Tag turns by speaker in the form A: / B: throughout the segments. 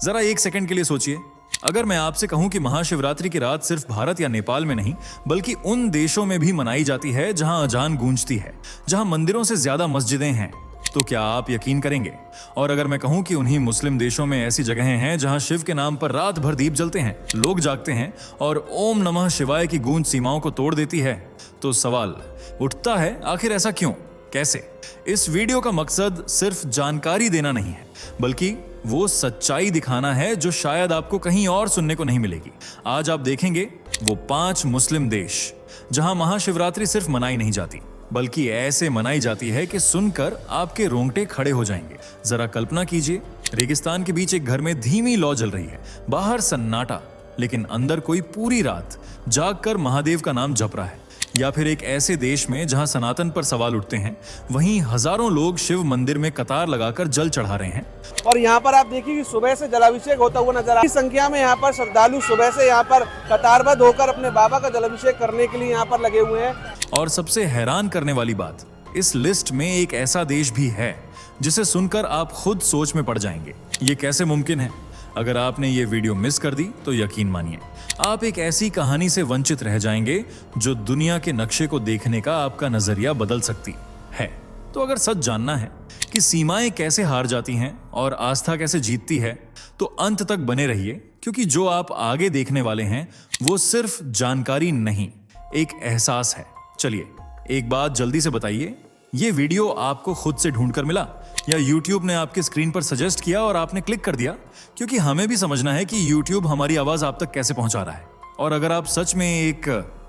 A: जरा एक सेकंड के लिए सोचिए, अगर मैं आपसे कहूं कि महाशिवरात्रि की रात सिर्फ भारत या नेपाल में नहीं बल्कि उन देशों में भी मनाई जाती है जहां अजान गूंजती है, जहां मंदिरों से ज्यादा मस्जिदें हैं, तो क्या आप यकीन करेंगे? और अगर मैं कहूं कि उन्हीं मुस्लिम देशों में ऐसी जगहें हैं जहां शिव के नाम पर रात भर दीप जलते हैं, लोग जागते हैं और ओम नमः शिवाय की गूंज सीमाओं को तोड़ देती है, तो सवाल उठता है, आखिर ऐसा क्यों, कैसे? इस वीडियो का मकसद सिर्फ जानकारी देना नहीं है, बल्कि वो सच्चाई दिखाना है जो शायद आपको कहीं और सुनने को नहीं मिलेगी। आज आप देखेंगे वो 5 मुस्लिम देश जहां महाशिवरात्रि सिर्फ मनाई नहीं जाती, बल्कि ऐसे मनाई जाती है कि सुनकर आपके रोंगटे खड़े हो जाएंगे। जरा कल्पना कीजिए, रेगिस्तान के बीच एक घर में धीमी लौ जल रही है, बाहर सन्नाटा, लेकिन अंदर कोई पूरी रात जागकर महादेव का नाम जप रहा है। या फिर एक ऐसे देश में जहां सनातन पर सवाल उठते हैं, वहीं हजारों लोग शिव मंदिर में कतार लगाकर जल चढ़ा रहे हैं।
B: और यहाँ पर आप देखिए कि सुबह से जलाभिषेक होता हुआ नजर आ रहा है। संख्या में यहाँ पर श्रद्धालु सुबह से यहाँ पर कतारबद्ध होकर अपने बाबा का जलाभिषेक करने के लिए यहाँ पर लगे हुए हैं।
A: और सबसे हैरान करने वाली बात, इस लिस्ट में एक ऐसा देश भी है जिसे सुनकर आप खुद सोच में पड़ जाएंगे, ये कैसे मुमकिन है? अगर आपने ये वीडियो मिस कर दी तो यकीन मानिए आप एक ऐसी कहानी से वंचित रह जाएंगे जो दुनिया के नक्शे को देखने का आपका नजरिया बदल सकती है। तो अगर सच जानना है कि सीमाएं कैसे हार जाती हैं और आस्था कैसे जीतती है, तो अंत तक बने रहिए, क्योंकि जो आप आगे देखने वाले हैं वो सिर्फ जानकारी नहीं, एक एहसास है। चलिए एक बात जल्दी से बताइए, ये वीडियो आपको खुद से ढूंढकर मिला या YouTube ने आपके स्क्रीन पर सजेस्ट किया और आपने क्लिक कर दिया? क्योंकि हमें भी समझना है कि YouTube हमारी आवाज आप तक कैसे पहुंचा रहा है। और अगर आप सच में एक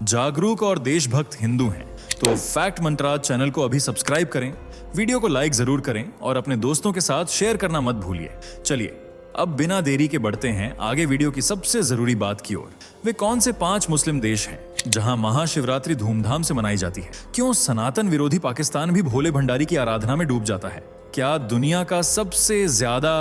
A: जागरूक और देशभक्त हिंदू हैं, तो फैक्ट मंत्राज चैनल को अभी सब्सक्राइब करें, वीडियो को लाइक जरूर करें और अपने दोस्तों के साथ शेयर करना मत भूलिए। चलिए अब बिना देरी के बढ़ते हैं आगे वीडियो की सबसे जरूरी बात की ओर। वे कौन से 5 मुस्लिम देश हैं जहां महाशिवरात्रि धूमधाम से मनाई जाती है? क्यों सनातन विरोधी पाकिस्तान भी भोले भंडारी की आराधना में डूब जाता है? क्या दुनिया का सबसे ज्यादा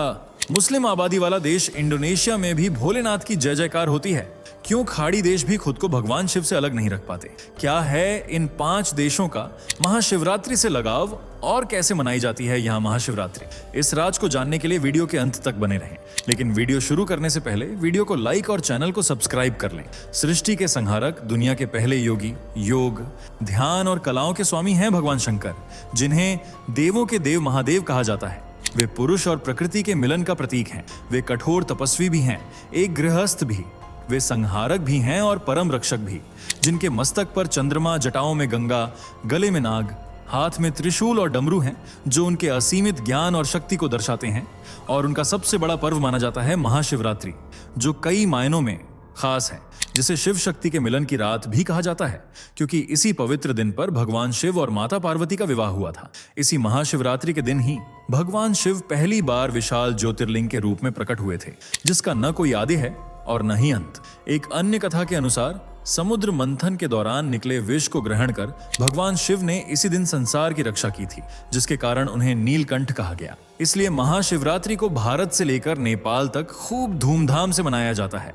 A: मुस्लिम आबादी वाला देश इंडोनेशिया में भी भोलेनाथ की जय जयकार होती है? क्यों खाड़ी देश भी खुद को भगवान शिव से अलग नहीं रख पाते? क्या है इन 5 देशों का महाशिवरात्रि से लगाव और कैसे मनाई जाती है यहाँ महाशिवरात्रि? इस राज को जानने के लिए वीडियो के अंत तक बने रहें। लेकिन वीडियो शुरू करने से पहले वीडियो को लाइक और चैनल को सब्सक्राइब कर लें। सृष्टि के संहारक, दुनिया के पहले योगी, योग, ध्यान और कलाओं के स्वामी हैं भगवान शंकर, जिन्हें देवों के देव महादेव कहा जाता है। वे पुरुष और प्रकृति के मिलन का प्रतीक हैं। वे कठोर तपस्वी भी हैं, एक गृहस्थ भी। वे संहारक भी हैं और परम रक्षक भी, जिनके मस्तक पर चंद्रमा, जटाओं में गंगा, गले में नाग, हाथ में त्रिशूल और डमरू हैं, जो उनके असीमित ज्ञान और शक्ति को दर्शाते हैं। और उनका सबसे बड़ा पर्व माना जाता है महाशिवरात्रि, जो कई मायनों में खास है, जिसे शिव शक्ति के मिलन की रात भी कहा जाता है, क्योंकि इसी पवित्र दिन पर भगवान शिव और माता पार्वती का विवाह हुआ था। इसी महाशिवरात्रि के दिन ही भगवान शिव पहली बार विशाल ज्योतिर्लिंग के रूप में प्रकट हुए थे, जिसका न कोई आदि है और न ही अंत। एक अन्य कथा के अनुसार समुद्र मंथन के दौरान निकले विष को ग्रहण कर भगवान शिव ने इसी दिन संसार की रक्षा की थी, जिसके कारण उन्हें नीलकंठ कहा गया। इसलिए महाशिवरात्रि को भारत से लेकर नेपाल तक खूब धूमधाम से मनाया जाता है।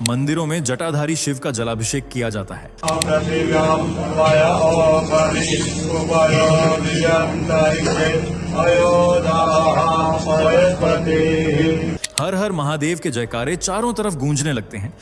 A: मंदिरों में जटाधारी शिव का जलाभिषेक किया जाता है। हर हर महादेव के जयकारे चारों तरफ गूंजने लगते हैं।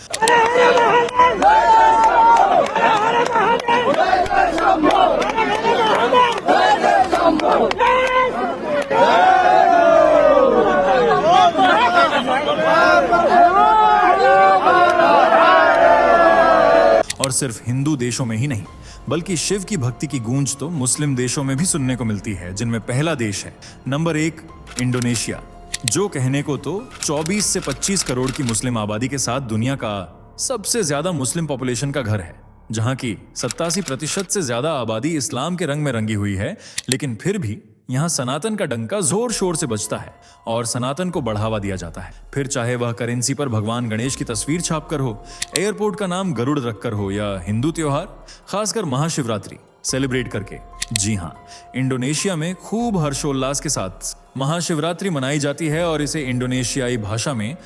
A: और सिर्फ हिंदू देशों में ही नहीं, बल्कि शिव की भक्ति की गूंज तो मुस्लिम देशों में भी सुनने को मिलती है, जिनमें पहला देश है नंबर 1 इंडोनेशिया, जो कहने को तो 24 से 25 करोड़ की मुस्लिम आबादी के साथ दुनिया का सबसे ज्यादा मुस्लिम पॉपुलेशन का घर है, जहां की 87% से ज्यादा आबादी इस्लाम के रंग में रंगी हुई है। लेकिन फिर भी यहाँ सनातन का डंका जोर शोर से बजता है और सनातन को बढ़ावा दिया जाता है। फिर चाहे वह करेंसी पर भगवान गणेश की तस्वीर छापकर हो, एयरपोर्ट का नाम गरुड़ रखकर हो, या हिंदू त्योहार खासकर महाशिवरात्रि सेलिब्रेट करके। जी हाँ, इंडोनेशिया में खूब हर्षोल्लास के साथ महाशिवरात्रि मनाई जाती है और इसे इंडोनेशियाई भाषा में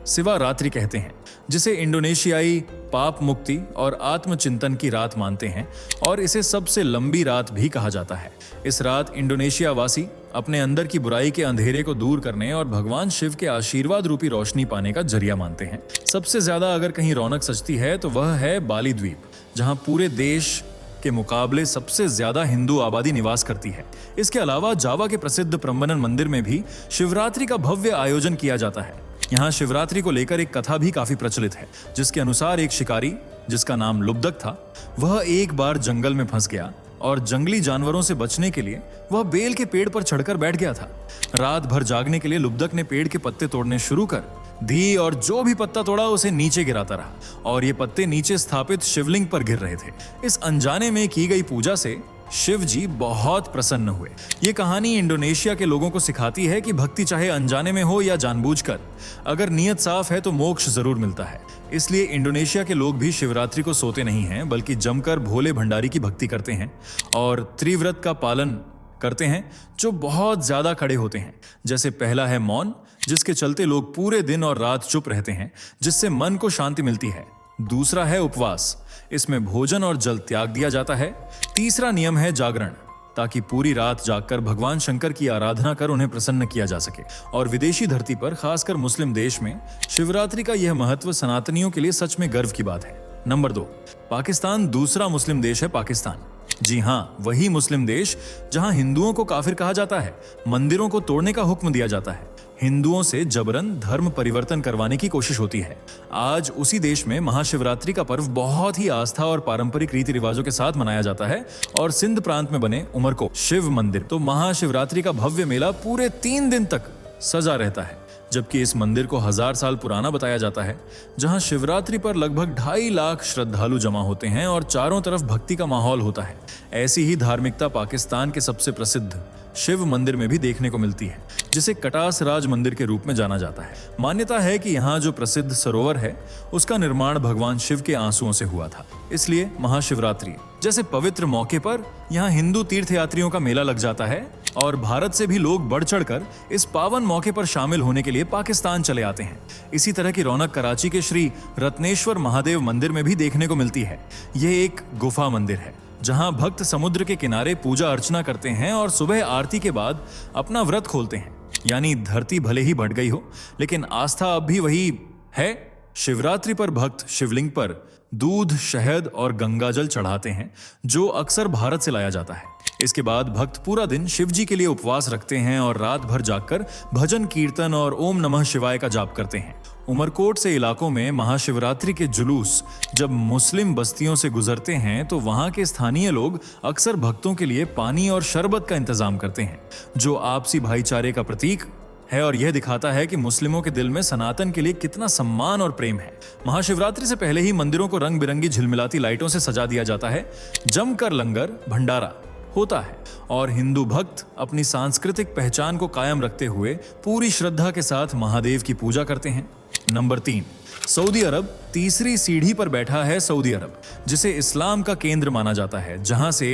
A: सिवारात्रि कहते हैं, जिसे इंडोनेशियाई पाप मुक्ति और आत्मचिंतन की रात मानते हैं और इसे सबसे लंबी रात भी कहा जाता है। इस रात इंडोनेशिया वासी अपने अंदर की बुराई के अंधेरे को दूर करने और भगवान शिव के आशीर्वाद रूपी रोशनी पाने का जरिया मानते हैं। सबसे ज्यादा अगर कहीं रौनक सजती है तो वह है बाली द्वीप, जहां पूरे देश के मुकाबले सबसे ज्यादा हिंदू आबादी निवास करती है। इसके अलावा जावा के प्रसिद्ध प्रम्बनन मंदिर में भी शिवरात्रि का भव्य आयोजन किया जाता है। यहाँ शिवरात्रि को लेकर एक कथा भी काफी प्रचलित है, जिसके अनुसार एक शिकारी जिसका नाम लुब्धक था, वह एक बार जंगल में फंस गया और जंगली जानवरों से बचने के लिए वह बेल के पेड़ पर चढ़कर बैठ गया था। रात भर जागने के लिए लुब्धक ने पेड़ के पत्ते तोड़ने शुरू कर दी और जो भी पत्ता तोड़ा उसे नीचे गिराता रहा और ये पत्ते नीचे स्थापित शिवलिंग पर गिर रहे थे। इस अनजाने में की गई पूजा से शिव जी बहुत प्रसन्न हुए। ये कहानी इंडोनेशिया के लोगों को सिखाती है कि भक्ति चाहे अनजाने में हो या जानबूझकर, अगर नीयत साफ है तो मोक्ष जरूर मिलता है। इसलिए इंडोनेशिया के लोग भी शिवरात्रि को सोते नहीं हैं, बल्कि जमकर भोले भंडारी की भक्ति करते हैं और त्रिव्रत का पालन करते हैं, जो बहुत ज्यादा कड़े होते हैं। जैसे पहला है मौन, जिसके चलते लोग पूरे दिन और रात चुप रहते हैं, जिससे मन को शांति मिलती है। दूसरा है उपवास, इसमें भोजन और जल त्याग दिया जाता है। तीसरा नियम है जागरण, ताकि पूरी रात जागकर भगवान शंकर की आराधना कर उन्हें प्रसन्न किया जा सके। और विदेशी धरती पर, खासकर मुस्लिम देश में, शिवरात्रि का यह महत्व सनातनियों के लिए सच में गर्व की बात है। नंबर 2, पाकिस्तान दूसरा मुस्लिम देश है। पाकिस्तान, जी हाँ, वही मुस्लिम देश जहां हिंदुओं को काफिर कहा जाता है, मंदिरों को तोड़ने का हुक्म दिया जाता है, हिंदुओं से जबरन धर्म परिवर्तन करवाने की कोशिश होती है। आज उसी देश में महाशिवरात्रि का पर्व बहुत ही आस्था और पारंपरिक रीति रिवाजों के साथ मनाया जाता है और सिंध प्रांत में बने उमरकोट शिव मंदिर तो महाशिवरात्रि का भव्य मेला पूरे 3 दिन तक सजा रहता है, जबकि इस मंदिर को 1000 साल पुराना बताया जाता है, जहां शिवरात्रि पर लगभग 2.5 लाख श्रद्धालु जमा होते हैं और चारों तरफ भक्ति का माहौल होता है। ऐसी ही धार्मिकता पाकिस्तान के सबसे प्रसिद्ध शिव मंदिर में भी देखने को मिलती है, जिसे कटास राज मंदिर के रूप में जाना जाता है। मान्यता है कि यहाँ जो प्रसिद्ध सरोवर है, उसका निर्माण भगवान शिव के आंसुओं से हुआ था। इसलिए महाशिवरात्रि जैसे पवित्र मौके पर यहाँ हिंदू तीर्थयात्रियों का मेला लग जाता है और भारत से भी लोग बढ़ चढ़कर इस पावन मौके पर शामिल होने के लिए पाकिस्तान चले आते हैं। इसी तरह की रौनक कराची के श्री रत्नेश्वर महादेव मंदिर में भी देखने को मिलती है। यह एक गुफा मंदिर है, जहां भक्त समुद्र के किनारे पूजा अर्चना करते हैं और सुबह आरती के बाद अपना व्रत खोलते हैं। यानी धरती भले ही बढ़ गई हो, लेकिन आस्था अब भी वही है। शिवरात्रि पर भक्त शिवलिंग पर दूध, शहद और गंगाजल चढ़ाते हैं, जो अक्सर भारत से लाया जाता है। इसके बाद भक्त पूरा दिन शिव जी के लिए उपवास रखते हैं और रात भर जागकर भजन कीर्तन और ओम नमः शिवाय का जाप करते हैं। उमरकोट से इलाकों में महाशिवरात्रि के जुलूस जब मुस्लिम बस्तियों से गुजरते हैं तो वहां के स्थानीय लोग अक्सर भक्तों के लिए पानी और शरबत का इंतजाम करते हैं, जो आपसी भाईचारे का प्रतीक है और यह दिखाता है कि मुस्लिमों के दिल में सनातन के लिए कितना सम्मान और प्रेम है। महाशिवरात्रि से पहले ही मंदिरों को रंग बिरंगी झिलमिलाती लाइटों से सजा दिया जाता है, जमकर लंगर भंडारा होता है और हिंदू भक्त अपनी सांस्कृतिक पहचान को कायम रखते हुए पूरी श्रद्धा के साथ महादेव की पूजा करते हैं। नंबर 3, सऊदी अरब तीसरी सीढ़ी पर बैठा है। सऊदी अरब, जिसे इस्लाम का केंद्र माना जाता है, जहां से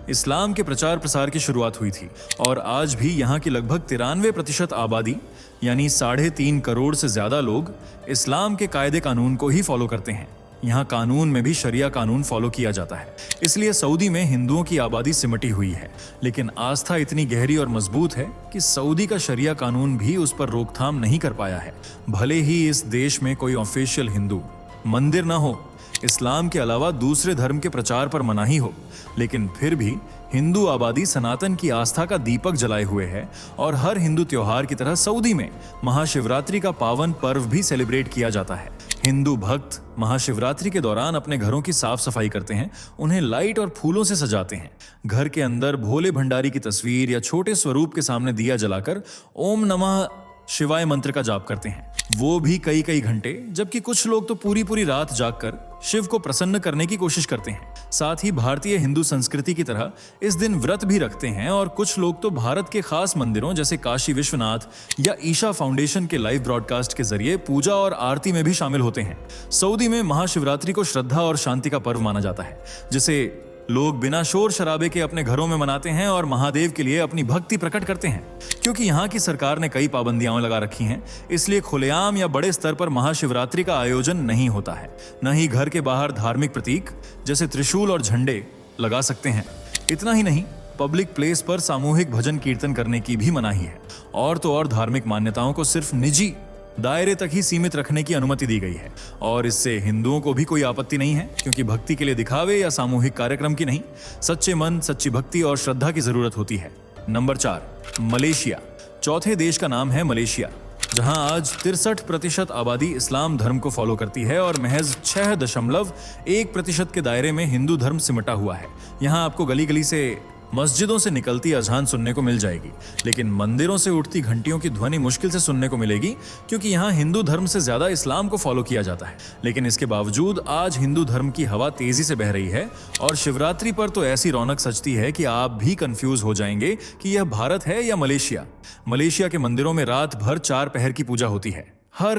A: इस्लाम के प्रचार प्रसार की शुरुआत हुई थी और आज भी यहां की लगभग 93% आबादी यानी 3.5 करोड़ से ज्यादा लोग इस्लाम के कायदे कानून को ही फॉलो करते हैं। यहाँ कानून में भी शरिया कानून फॉलो किया जाता है, इसलिए सऊदी में हिंदुओं की आबादी सिमटी हुई है, लेकिन आस्था इतनी गहरी और मजबूत है कि सऊदी का शरिया कानून भी उस पर रोकथाम नहीं कर पाया है। भले ही इस देश में कोई ऑफिशियल हिंदू मंदिर ना हो, इस्लाम के अलावा दूसरे धर्म के प्रचार पर मनाही हो, लेकिन फिर भी हिंदू आबादी सनातन की आस्था का दीपक जलाए हुए है और हर हिंदू त्योहार की तरह सऊदी में महाशिवरात्रि का पावन पर्व भी सेलिब्रेट किया जाता है। हिंदू भक्त महाशिवरात्रि के दौरान अपने घरों की साफ सफाई करते हैं, उन्हें लाइट और फूलों से सजाते हैं। घर के अंदर भोले भंडारी की तस्वीर या छोटे स्वरूप के सामने दिया जलाकर ओम नमः शिवाय मंत्र का जाप करते हैं, वो भी कई कई घंटे, जबकि कुछ लोग तो पूरी रात जागकर शिव को प्रसन्न करने की कोशिश करते हैं। साथ ही भारतीय हिंदू संस्कृति की तरह इस दिन व्रत भी रखते हैं और कुछ लोग तो भारत के खास मंदिरों जैसे काशी विश्वनाथ या ईशा फाउंडेशन के लाइव ब्रॉडकास्ट के जरिए पूजा और आरती में भी शामिल होते हैं। सऊदी में महाशिवरात्रि को श्रद्धा और शांति का पर्व माना जाता है, जिसे लोग बिना शोर शराबे के अपने घरों में मनाते हैं और महादेव के लिए अपनी भक्ति प्रकट करते हैं। क्योंकि यहाँ की सरकार ने कई पाबंदियां लगा रखी हैं, इसलिए खुलेआम या बड़े स्तर पर महाशिवरात्रि का आयोजन नहीं होता है। न ही घर के बाहर धार्मिक प्रतीक जैसे त्रिशूल और झंडे लगा सकते हैं। इतना ही नहीं, पब्लिक प्लेस पर सामूहिक भजन कीर्तन करने की भी मनाही है। और तो और धार्मिक मान्यताओं को सिर्फ निजी दायरे तक ही सीमित रखने की अनुमति दी गई है। और इससे हिंदुओं को भी कोई आपत्ति नहीं है, क्योंकि भक्ति के लिए दिखावे या सामूहिक कार्यक्रम की नहीं, सच्चे मन, सच्ची भक्ति और श्रद्धा की जरूरत होती है। Number 4, Malaysia. चौथे देश का नाम है मलेशिया, जहां आज 63% आबादी इस्लाम धर्म को फॉलो करती है और महज 6.1% के दायरे में हिंदू धर्म सिमटा हुआ है। यहाँ आपको गली गली से मस्जिदों से निकलती अजान सुनने को मिल जाएगी, लेकिन मंदिरों से उठती घंटियों की ध्वनि मुश्किल से सुनने को मिलेगी, क्योंकि यहाँ हिंदू धर्म से ज्यादा इस्लाम को फॉलो किया जाता है। लेकिन इसके बावजूद आज हिंदू धर्म की हवा तेजी से बह रही है और शिवरात्रि पर तो ऐसी रौनक सजती है कि आप भी कंफ्यूज हो जाएंगे कि यह भारत है या मलेशिया। मलेशिया के मंदिरों में रात भर 4 पहर की पूजा होती है। हर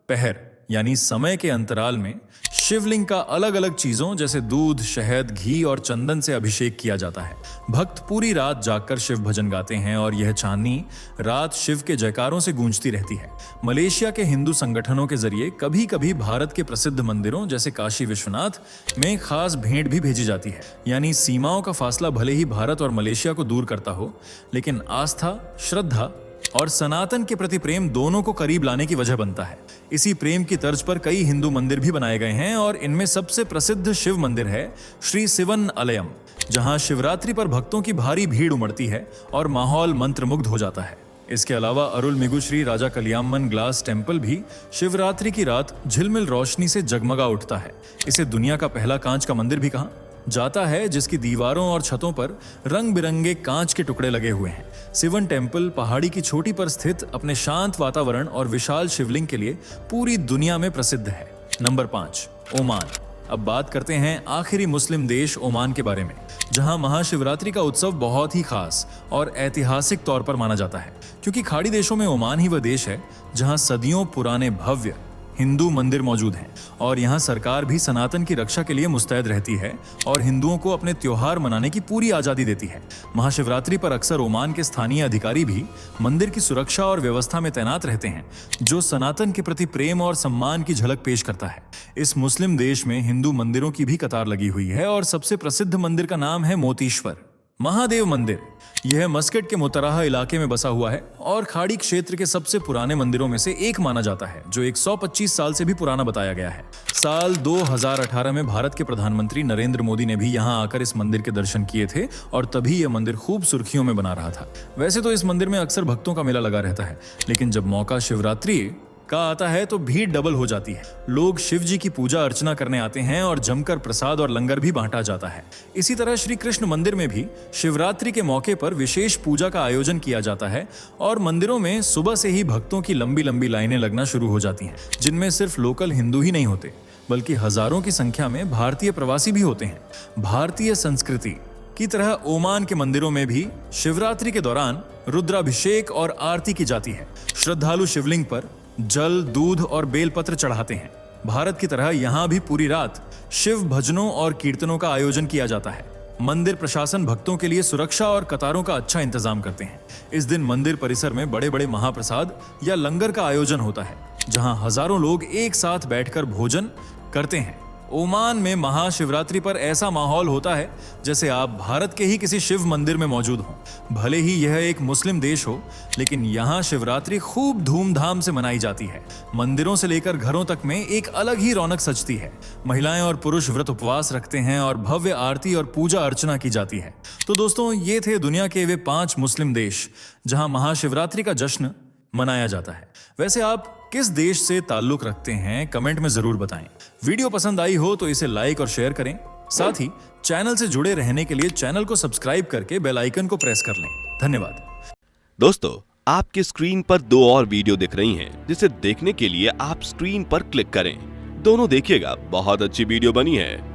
A: पहर यानी समय के अंतराल में शिवलिंग का अलग अलग चीजों जैसे दूध, शहद, घी और चंदन से अभिषेक किया जाता है। भक्त पूरी रात जागकर शिव भजन गाते हैं और यह चांदनी रात शिव के जयकारों से गूंजती रहती है। मलेशिया के हिंदू संगठनों के जरिए कभी कभी भारत के प्रसिद्ध मंदिरों जैसे काशी विश्वनाथ में खास भेंट भी भेजी जाती है। यानी सीमाओं का फासला भले ही भारत और मलेशिया को दूर करता हो, लेकिन आस्था, श्रद्धा और सनातन के प्रति प्रेम दोनों को करीब लाने की वजह बनता है। इसी प्रेम की तर्ज पर कई हिंदू मंदिर भी बनाए गए हैं और इनमें सबसे प्रसिद्ध शिव मंदिर है श्री शिवन आलयम, जहां शिवरात्रि पर भक्तों की भारी भीड़ उमड़ती है और माहौल मंत्रमुग्ध हो जाता है। इसके अलावा अरुलमिगु श्री राजा कलियामन ग्लास टेम्पल भी शिवरात्रि की रात झिलमिल रोशनी से जगमगा उठता है। इसे दुनिया का पहला कांच का मंदिर भी कहा जाता है, जिसकी दीवारों और छतों पर रंग बिरंगे कांच के टुकड़े लगे हुए हैं। शिवन टेम्पल पहाड़ी की चोटी पर स्थित अपने शांत वातावरण और विशाल शिवलिंग के लिए पूरी दुनिया में प्रसिद्ध है। Number 5, Oman. अब बात करते हैं आखिरी मुस्लिम देश ओमान के बारे में, जहां महाशिवरात्रि का उत्सव बहुत ही खास और ऐतिहासिक तौर पर माना जाता है, क्योंकि खाड़ी देशों में ओमान ही वह देश है जहां सदियों पुराने भव्य हिंदू मंदिर मौजूद हैं और यहाँ सरकार भी सनातन की रक्षा के लिए मुस्तैद रहती है और हिंदुओं को अपने त्योहार मनाने की पूरी आजादी देती है। महाशिवरात्रि पर अक्सर ओमान के स्थानीय अधिकारी भी मंदिर की सुरक्षा और व्यवस्था में तैनात रहते हैं, जो सनातन के प्रति प्रेम और सम्मान की झलक पेश करता है। इस मुस्लिम देश में हिंदू मंदिरों की भी कतार लगी हुई है और सबसे प्रसिद्ध मंदिर का नाम है मोतीश्वर महादेव मंदिर। यह मस्कट के मुतराह इलाके में बसा हुआ है और खाड़ी क्षेत्र के सबसे पुराने मंदिरों में से एक माना जाता है, जो 125 साल से भी पुराना बताया गया है। साल 2018 में भारत के प्रधानमंत्री नरेंद्र मोदी ने भी यहां आकर इस मंदिर के दर्शन किए थे और तभी यह मंदिर खूब सुर्खियों में बना रहा था। वैसे तो इस मंदिर में अक्सर भक्तों का मेला लगा रहता है, लेकिन जब मौका शिवरात्रि का आता है तो भीड़ डबल हो जाती है। लोग शिव जी की पूजा अर्चना करने आते हैं और जमकर प्रसाद और लंगर भी बांटा जाता है। इसी तरह श्री कृष्ण मंदिर में भी शिवरात्रि के मौके पर विशेष पूजा का आयोजन किया जाता है और मंदिरों में सुबह से ही भक्तों की लंबी लंबी लाइनें लगना शुरू हो जाती हैं, जिनमें सिर्फ लोकल हिंदू ही नहीं होते, बल्कि हजारों की संख्या में भारतीय प्रवासी भी होते हैं। भारतीय संस्कृति की तरह ओमान के मंदिरों में भी शिवरात्रि के दौरान रुद्राभिषेक और आरती की जाती है। श्रद्धालु शिवलिंग पर जल, दूध और बेलपत्र चढ़ाते हैं। भारत की तरह यहाँ भी पूरी रात शिव भजनों और कीर्तनों का आयोजन किया जाता है। मंदिर प्रशासन भक्तों के लिए सुरक्षा और कतारों का अच्छा इंतजाम करते हैं। इस दिन मंदिर परिसर में बड़े बड़े महाप्रसाद या लंगर का आयोजन होता है, जहां हजारों लोग एक साथ बैठकर भोजन करते हैं। ओमान में महाशिवरात्रि पर ऐसा माहौल होता है जैसे आप भारत के ही किसी शिव मंदिर में मौजूद हों। भले ही यह एक मुस्लिम देश हो, लेकिन यहाँ शिवरात्रि खूब धूमधाम से मनाई जाती है। मंदिरों से लेकर घरों तक में एक अलग ही रौनक सजती है। महिलाएं और पुरुष व्रत उपवास रखते हैं और भव्य आरती और पूजा अर्चना की जाती है। तो दोस्तों, ये थे दुनिया के वे 5 मुस्लिम देश जहां महाशिवरात्रि का जश्न मनाया जाता है। वैसे आप किस देश से ताल्लुक रखते हैं, कमेंट में जरूर बताएं। वीडियो पसंद आई हो तो इसे लाइक और शेयर करें। साथ ही चैनल से जुड़े रहने के लिए चैनल को सब्सक्राइब करके बेल आइकन को प्रेस कर लें। धन्यवाद।
C: दोस्तों, आपके स्क्रीन पर 2 और वीडियो दिख रही हैं, जिसे देखने के लिए आप स्क्रीन पर क्लिक करें। दोनों देखिएगा, बहुत अच्छी वीडियो बनी है।